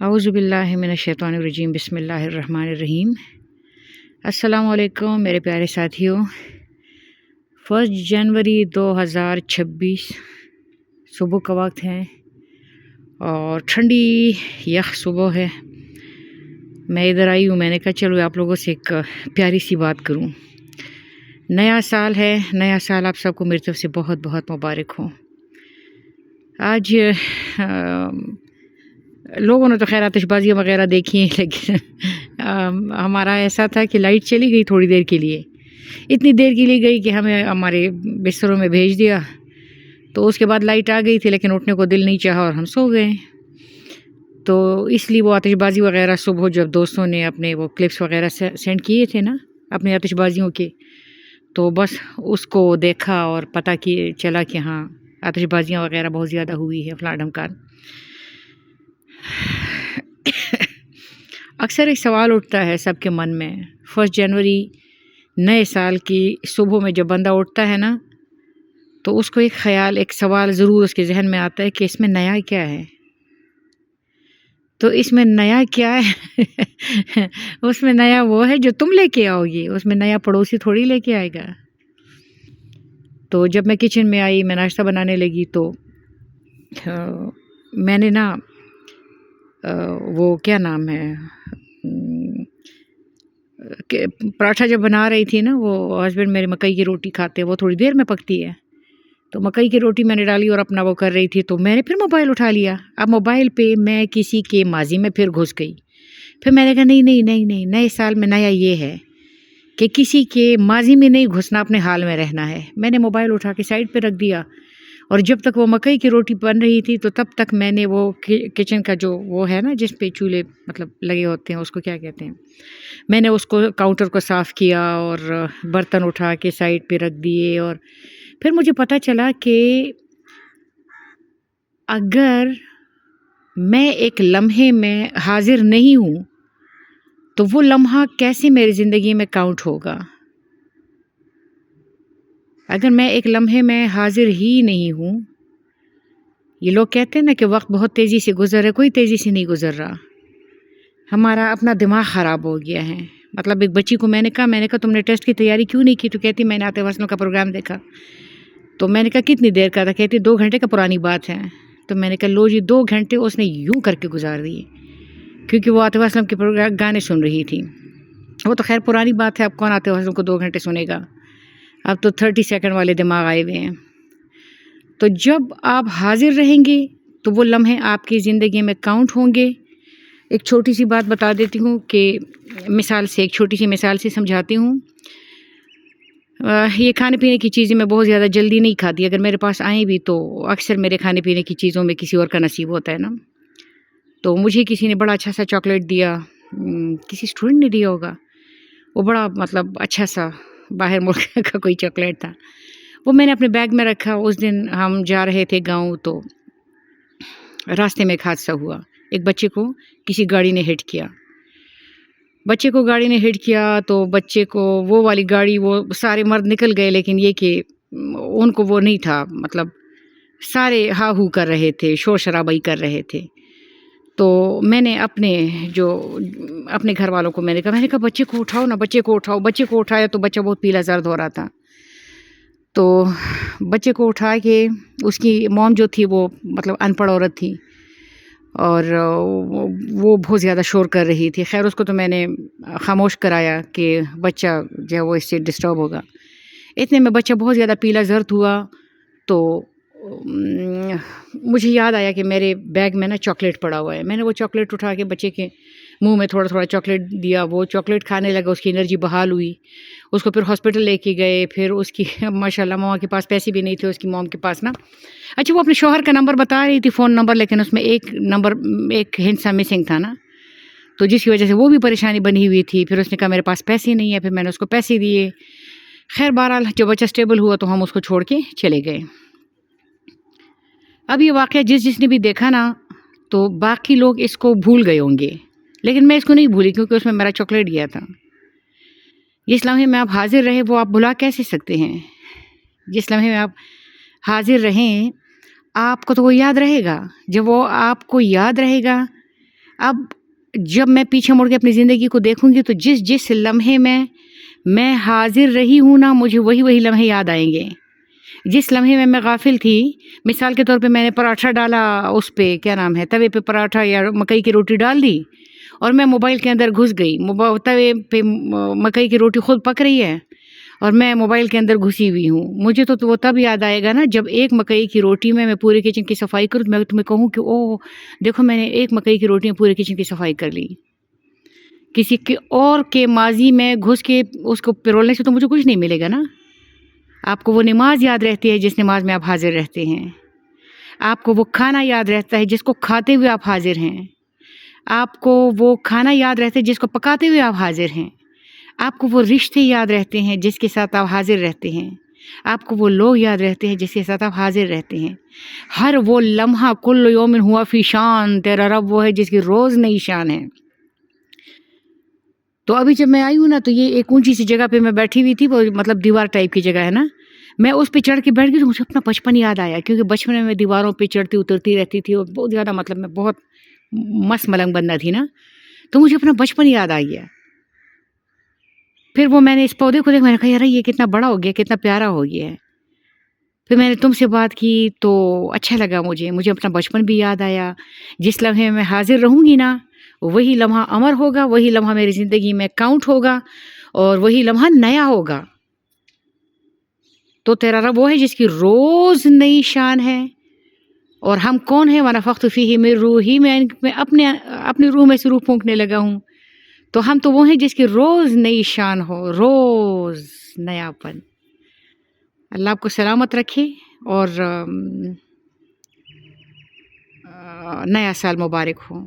औज़ु बिल्लाहि मिनश्शैतानिर्रजीम बिस्मिल्लाहिर्रहमानिर्रहीम। अस्सलाम वालेकुम मेरे प्यारे साथियों। 1 जनवरी 2026 सुबह का वक्त है और ठंडी यख सुबह है। मैं इधर आई हूँ, मैंने कहा चलो आप लोगों से एक प्यारी सी बात करूँ। नया साल है, नया साल आप सबको मेरी तरफ से बहुत बहुत मुबारक हो। आज लोगों ने तो खैर आतिशबाज़ी वगैरह देखी हैं, लेकिन हमारा ऐसा था कि लाइट चली गई थोड़ी देर के लिए, इतनी देर के लिए गई कि हमें हमारे बिस्तरों में भेज दिया। तो उसके बाद लाइट आ गई थी, लेकिन उठने को दिल नहीं चाहा और हम सो गए। तो इसलिए वो आतिशबाज़ी वगैरह सुबह जब दोस्तों ने अपने वो क्लिप्स वगैरह सेंड किए थे ना अपनी आतिशबाज़ियों के, तो बस उसको देखा और पता कि चला कि हाँ आतिशबाज़ियाँ वगैरह बहुत ज़्यादा हुई है फलां ढमकान। अक्सर एक सवाल उठता है सबके मन में, 1 जनवरी नए साल की सुबह में जब बंदा उठता है ना, तो उसको एक ख़याल, एक सवाल ज़रूर उसके जहन में आता है कि इसमें नया क्या है। तो इसमें नया क्या है उसमें नया वो है जो तुम लेके आओगी, उसमें नया पड़ोसी थोड़ी लेके आएगा। तो जब मैं किचन में आई, मैं नाश्ता बनाने लगी, तो मैंने ना वो क्या नाम है पराठा जब बना रही थी ना, वो हस्बैंड मेरे मकई की रोटी खाते हैं, वो थोड़ी देर में पकती है, तो मकई की रोटी मैंने डाली और अपना वो कर रही थी, तो मैंने फिर मोबाइल उठा लिया। अब मोबाइल पे मैं किसी के माजी में फिर घुस गई। फिर मैंने कहा नहीं नहीं नहीं नहीं, नए साल में नया ये है कि किसी के माजी में नहीं घुसना, अपने हाल में रहना है। मैंने मोबाइल उठा के साइड पे रख दिया और जब तक वो मकई की रोटी बन रही थी, तो तब तक मैंने वो किचन का जो वो है ना जिस पे चूल्हे मतलब लगे होते हैं, उसको क्या कहते हैं, मैंने उसको काउंटर को साफ़ किया और बर्तन उठा के साइड पे रख दिए। और फिर मुझे पता चला कि अगर मैं एक लम्हे में हाजिर नहीं हूँ, तो वो लम्हा कैसे मेरी ज़िंदगी में काउंट होगा। अगर मैं एक लम्हे में हाजिर ही नहीं हूँ, ये लोग कहते हैं ना कि वक्त बहुत तेज़ी से गुज़र रहा है, कोई तेज़ी से नहीं गुज़र रहा। हमारा अपना दिमाग ख़राब हो गया है। मतलब एक बच्ची को मैंने कहा तुमने टेस्ट की तैयारी क्यों नहीं की, तो कहती मैंने आतिफ़ असलम का प्रोग्राम देखा। तो मैंने कहा कितनी देर का था, कहती 2 घंटे का पुरानी बात है। तो मैंने कहा लो जी, 2 घंटे उसने यूँ करके गुजार दिए, क्योंकि वो आतिफ़ असलम के प्रोग्राम गाने सुन रही थी। वो तो खैर पुरानी बात है, अब कौन आतिफ़ असलम को 2 घंटे सुनेगा, अब तो 30 सेकंड वाले दिमाग आए हुए हैं। तो जब आप हाजिर रहेंगे तो वो लम्हे आपकी ज़िंदगी में काउंट होंगे। एक छोटी सी बात बता देती हूँ कि एक छोटी सी मिसाल से समझाती हूँ। ये खाने पीने की चीज़ें मैं बहुत ज़्यादा जल्दी नहीं खाती, अगर मेरे पास आएँ भी तो अक्सर मेरे खाने पीने की चीज़ों में किसी और का नसीब होता है ना। तो मुझे किसी ने बड़ा अच्छा सा चॉकलेट दिया, किसी स्टूडेंट ने दिया होगा, वो बड़ा मतलब अच्छा सा बाहर मुल्क का कोई चॉकलेट था। वो मैंने अपने बैग में रखा। उस दिन हम जा रहे थे गाँव, तो रास्ते में एक हादसा हुआ। एक बच्चे को किसी गाड़ी ने हिट किया। बच्चे को गाड़ी ने हिट किया तो बच्चे को वो वाली गाड़ी, वो सारे मर्द निकल गए, लेकिन ये कि उनको वो नहीं था, मतलब सारे हा हू कर रहे थे, शोर शराबाई कर रहे थे। तो मैंने अपने घर वालों को मैंने कहा बच्चे को उठाओ ना, बच्चे को उठाओ। बच्चे को उठाया तो बच्चा बहुत पीला जर्द हो रहा था। तो बच्चे को उठा के, उसकी मॉम जो थी वो मतलब अनपढ़ औरत थी और वो बहुत ज़्यादा शोर कर रही थी। खैर उसको तो मैंने खामोश कराया कि बच्चा जो है वो इससे डिस्टर्ब होगा। इतने में बच्चा बहुत ज़्यादा पीला जर्द हुआ। तो मुझे याद आया कि मेरे बैग में ना चॉकलेट पड़ा हुआ है। मैंने वो चॉकलेट उठा के बच्चे के मुंह में थोड़ा थोड़ा चॉकलेट दिया। वो चॉकलेट खाने लगा, उसकी एनर्जी बहाल हुई। उसको फिर हॉस्पिटल लेके गए। फिर उसकी माशाल्लाह मामा के पास पैसे भी नहीं थे, उसकी मॉम के पास ना। अच्छा, वो अपने शौहर का नंबर बता रही थी, फ़ोन नंबर, लेकिन उसमें एक हिंट सा मिसिंग था ना, तो जिसकी वजह से वो भी परेशानी बनी हुई थी। फिर उसने कहा मेरे पास पैसे नहीं है, फिर मैंने उसको पैसे दिए। खैर बहरहाल जब बच्चा स्टेबल हुआ तो हम उसको छोड़ के चले गए। अब ये वाक़या जिसने भी देखा ना, तो बाकी लोग इसको भूल गए होंगे, लेकिन मैं इसको नहीं भूली, क्योंकि उसमें मेरा चॉकलेट गया था। जिस लम्हे में आप हाजिर रहे वो आप भुला कैसे सकते हैं। जिस लम्हे में आप हाजिर रहें, आपको तो वो याद रहेगा। जब वो आपको याद रहेगा, اب جب میں پیچھے مڑ کے اپنی زندگی کو دیکھوں گی تو جس جس لمحے میں حاضر رہی ہوں نا، مجھے وہی لمحے یاد آئیں گے. جس لمحے میں غافل تھی، مثال کے طور پہ میں نے پراٹھا ڈالا، اس پہ کیا نام ہے، توے پہ پراٹھا یا مکئی کی روٹی ڈال دی اور میں موبائل کے اندر گھس گئی. توے پہ مکئی کی روٹی خود پک رہی ہے اور میں موبائل کے اندر گھسی ہوئی ہوں. مجھے تو وہ تب یاد آئے گا نا جب ایک مکئی کی روٹی میں پورے کچن کی صفائی کروں، تو میں تمہیں کہوں کہ اوہ دیکھو میں نے ایک مکئی کی روٹی میں پورے کچن کی صفائی کر لی. کسی کے اور کے ماضی میں گھس کے اس کو پرولنے سے تو مجھے کچھ نہیں ملے گا نا. آپ کو وہ نماز یاد رہتی ہے جس نماز میں آپ حاضر رہتے ہیں. آپ کو وہ کھانا یاد رہتا ہے جس کو کھاتے ہوئے آپ حاضر ہیں. آپ کو وہ کھانا یاد رہتا ہے جس کو پکاتے ہوئے آپ حاضر ہیں. آپ کو وہ رشتے یاد رہتے ہیں جس کے ساتھ آپ حاضر رہتے ہیں. آپ کو وہ لوگ یاد رہتے ہیں جس کے ساتھ آپ حاضر رہتے ہیں. ہر وہ لمحہ کل یوم ہوا فی شان، تیرا رب وہ ہے جس کی روز نئی شان ہے. تو ابھی جب میں آئی ہوں نا تو یہ ایک اونچی سی جگہ پہ میں بیٹھی ہوئی تھی، وہ مطلب دیوار ٹائپ کی جگہ ہے نا، میں اس پہ چڑھ کے بیٹھ گئی تو مجھے اپنا بچپن یاد آیا، کیونکہ بچپن میں دیواروں پہ چڑھتی اترتی رہتی تھی اور بہت زیادہ مطلب میں بہت مست ملنگ بندہ تھی نا، تو مجھے اپنا بچپن یاد آ گیا. پھر وہ میں نے اس پودے کو دیکھ، میں نے کہا یار یہ کتنا بڑا ہو گیا، کتنا پیارا ہو گیا ہے. پھر میں نے تم سے بات کی تو اچھا لگا، مجھے اپنا بچپن بھی یاد آیا. جس لمحے میں حاضر رہوں گی نا وہی لمحہ امر ہوگا، وہی لمحہ میری زندگی میں کاؤنٹ ہوگا اور وہی لمحہ نیا ہوگا. تو تیرا رب وہ ہے جس کی روز نئی شان ہے. اور ہم کون ہیں؟ وَنَفَخْتُ فِيهِ مِن رُوحِي، میں اپنی روح میں سے روح پھونکنے لگا ہوں. تو ہم تو وہ ہیں جس کی روز نئی شان ہو، روز نیا پن. اللہ آپ کو سلامت رکھے اور نیا سال مبارک ہو.